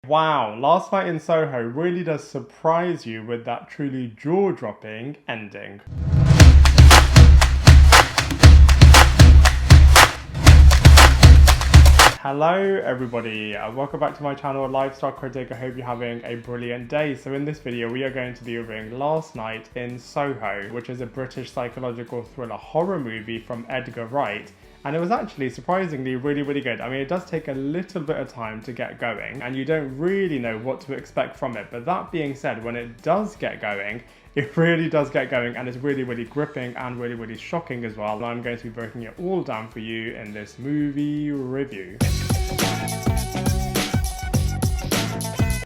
Wow, Last Night in Soho really does surprise you with that truly jaw-dropping ending. Hello everybody, welcome back to my channel, Lifestyle Critic. I hope you're having a brilliant day. So in this video we are going to be reviewing Last Night in Soho, which is a British psychological thriller horror movie from Edgar Wright. And it was actually surprisingly really good. I mean, it does take a little bit of time to get going and you don't really know what to expect from it. But that being said, when it does get going, it really does get going and it's really gripping and really shocking as well. And I'm going to be breaking it all down for you in this movie review.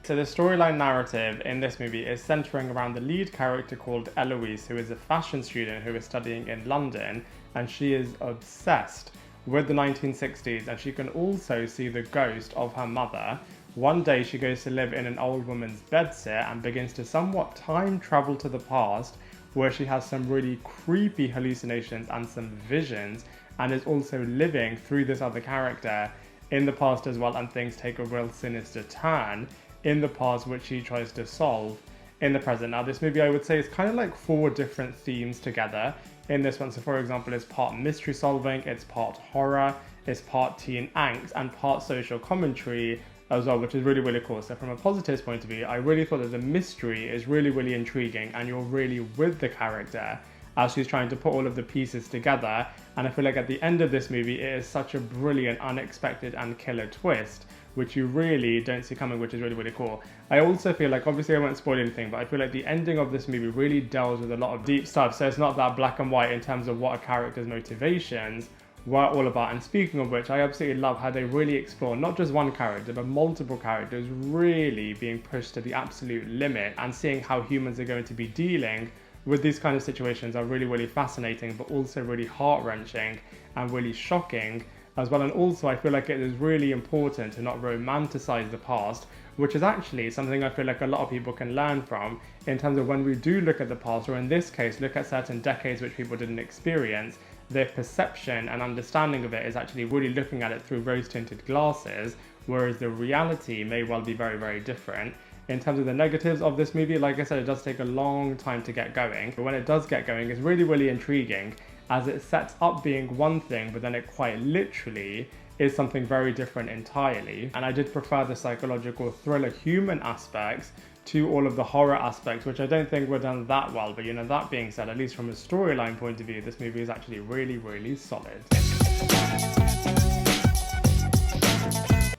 So the storyline narrative in this movie is centering around the lead character called Eloise, who is a fashion student who is studying in London, and she is obsessed with the 1960s and she can also see the ghost of her mother. One day she goes to live in an old woman's bedsit and begins to somewhat time travel to the past, where she has some really creepy hallucinations and some visions, and is also living through this other character in the past as well, and things take a real sinister turn in the past which she tries to solve in the present. Now this movie, I would say, is kind of like 4 different themes together in this one. So for example, it's part mystery solving, it's part horror, it's part teen angst, and part social commentary as well, which is really cool. So from a positives point of view, I really thought that the mystery is really intriguing and you're really with the character as she's trying to put all of the pieces together. And I feel like at the end of this movie, it is such a brilliant, unexpected and killer twist, which you really don't see coming, which is really cool. I also feel like, obviously I won't spoil anything, but I feel like the ending of this movie really delves with a lot of deep stuff. So it's not that black and white in terms of what a character's motivations were all about. And speaking of which, I absolutely love how they really explore not just one character, but multiple characters really being pushed to the absolute limit, and seeing how humans are going to be dealing with these kind of situations are really fascinating, but also really heart-wrenching and really shocking as well. And also I feel like it is really important to not romanticize the past, which is actually something I feel like a lot of people can learn from in terms of when we do look at the past, or in this case look at certain decades which people didn't experience, their perception and understanding of it is actually really looking at it through rose-tinted glasses, whereas the reality may well be very different. In terms of the negatives of this movie, like I said, it does take a long time to get going, but when it does get going, it's really intriguing, as it sets up being one thing, but then it quite literally is something very different entirely. And I did prefer the psychological thriller human aspects to all of the horror aspects, which I don't think were done that well. But you know, that being said, at least from a storyline point of view, this movie is actually really solid.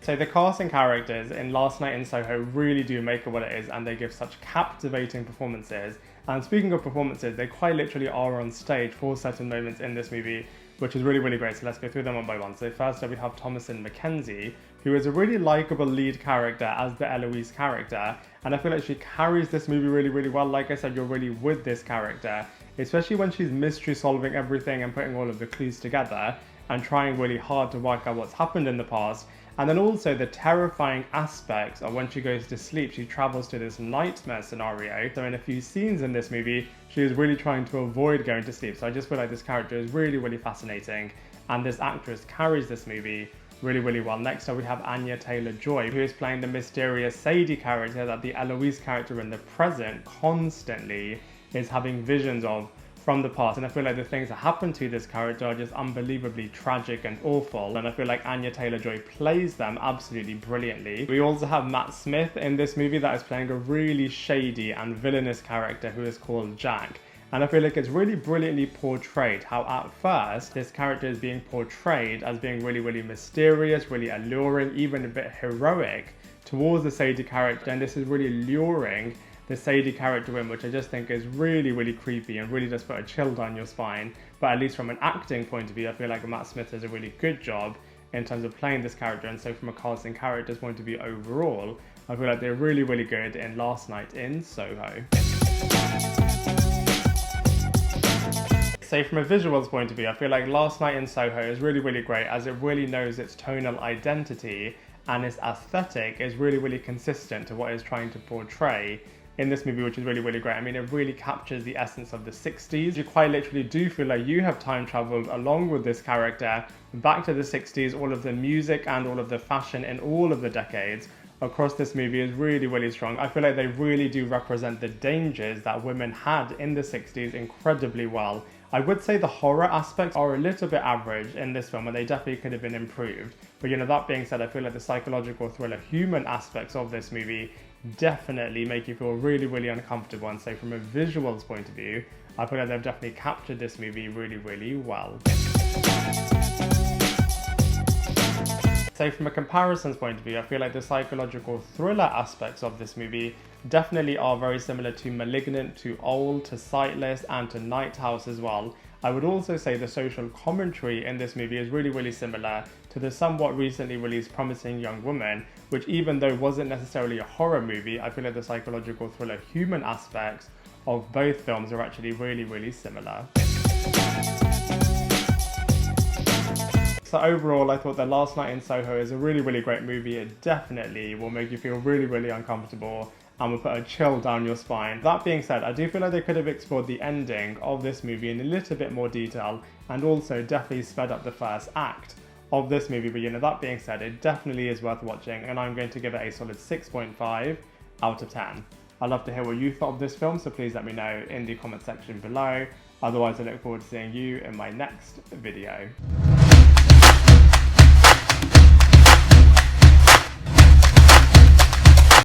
So the cast and characters in Last Night in Soho really do make it what it is, and they give such captivating performances. And speaking of performances, they quite literally are on stage for certain moments in this movie, which is really great. So let's go through them one by one. So first up we have Thomasin McKenzie, who is a really likeable lead character as the Eloise character, and I feel like she carries this movie really well. Like I said, you're really with this character, especially when she's mystery solving everything and putting all of the clues together and trying really hard to work out what's happened in the past. And then also the terrifying aspects of when she goes to sleep, she travels to this nightmare scenario. So in a few scenes in this movie, she is really trying to avoid going to sleep. So I just feel like this character is really fascinating, and this actress carries this movie really well. Next up we have Anya Taylor-Joy, who is playing the mysterious Sadie character that the Eloise character in the present constantly is having visions of from the past. And I feel like the things that happen to this character are just unbelievably tragic and awful, and I feel like Anya Taylor-Joy plays them absolutely brilliantly. We also have Matt Smith in this movie that is playing a really shady and villainous character who is called Jack. And I feel like it's really brilliantly portrayed how at first this character is being portrayed as being really mysterious, really alluring, even a bit heroic towards the Sadie character, and this is really luring the Sadie character in, which I just think is really creepy and really does put a chill down your spine. But at least from an acting point of view, I feel like Matt Smith does a really good job in terms of playing this character. And so from a casting character's point of view overall, I feel like they're really good in Last Night in Soho. So from a visuals point of view, I feel like Last Night in Soho is really great, as it really knows its tonal identity, and its aesthetic is really consistent to what it's trying to portray in this movie, which is really great. I mean, it really captures the essence of the 60s. You quite literally do feel like you have time traveled along with this character back to the 60s, all of the music and all of the fashion in all of the decades across this movie is really, really strong. I feel like they really do represent the dangers that women had in the 60s incredibly well. I would say the horror aspects are a little bit average in this film and they definitely could have been improved. But that being said, I feel like the psychological thriller human aspects of this movie definitely make you feel really, really uncomfortable. And so from a visuals point of view, I feel like they've definitely captured this movie really, really well. So from a comparisons point of view, I feel like the psychological thriller aspects of this movie definitely are very similar to *Malignant*, to *Old*, to *Sightless*, and to *Night House* as well. I would also say the social commentary in this movie is really, really similar to the somewhat recently released *Promising Young Woman*, which even though wasn't necessarily a horror movie, I feel like the psychological thriller human aspects of both films are actually really, really similar. So overall, I thought The Last Night in Soho is a really, really great movie. It definitely will make you feel really, really uncomfortable and will put a chill down your spine. That being said, I do feel like they could have explored the ending of this movie in a little bit more detail and also definitely sped up the first act of this movie. But that being said, it definitely is worth watching and I'm going to give it a solid 6.5 out of 10. I'd love to hear what you thought of this film, so please let me know in the comment section below. Otherwise, I look forward to seeing you in my next video.